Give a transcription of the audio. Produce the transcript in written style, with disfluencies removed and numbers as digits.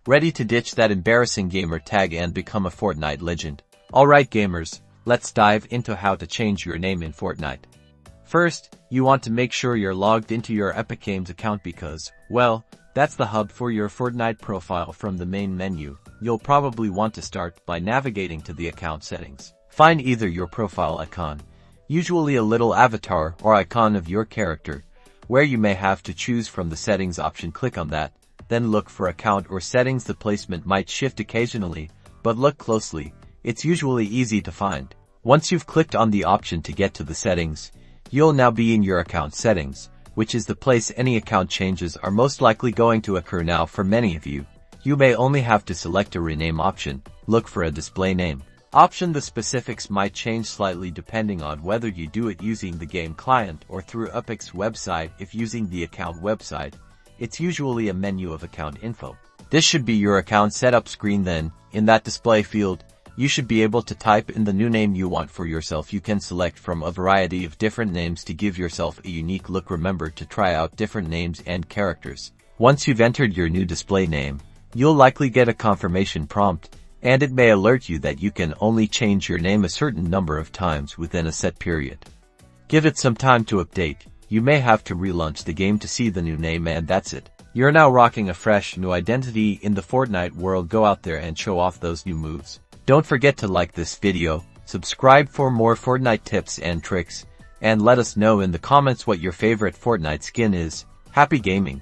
Ready to ditch that embarrassing gamer tag and become a Fortnite legend? Alright gamers, let's dive into how to change your name in Fortnite. First, you want to make sure you're logged into your Epic Games account because, well, that's the hub for your Fortnite profile from the main menu. You'll probably want to start by navigating to the account settings. Find either your profile icon, usually a little avatar or icon of your character, where you may have to choose from the settings option. Click on that, then look for account or settings. The placement might shift occasionally, but look closely, it's usually easy to find. Once you've clicked on the option to get to the settings, you'll now be in your account settings, which is the place any account changes are most likely going to occur. Now for many of you, you may only have to select a rename option. Look for a display name option. The specifics might change slightly depending on whether you do it using the game client or through Epic's website. If using the account website, it's usually a menu of account info. This should be your account setup screen. Then, in that display field, you should be able to type in the new name you want for yourself. You can select from a variety of different names to give yourself a unique look. Remember to try out different names and characters. Once you've entered your new display name, you'll likely get a confirmation prompt, and it may alert you that you can only change your name a certain number of times within a set period. Give it some time to update. You may have to relaunch the game to see the new name, and that's it. You're now rocking a fresh new identity in the Fortnite world. Go out there and show off those new moves. Don't forget to like this video, subscribe for more Fortnite tips and tricks, and let us know in the comments what your favorite Fortnite skin is. Happy gaming!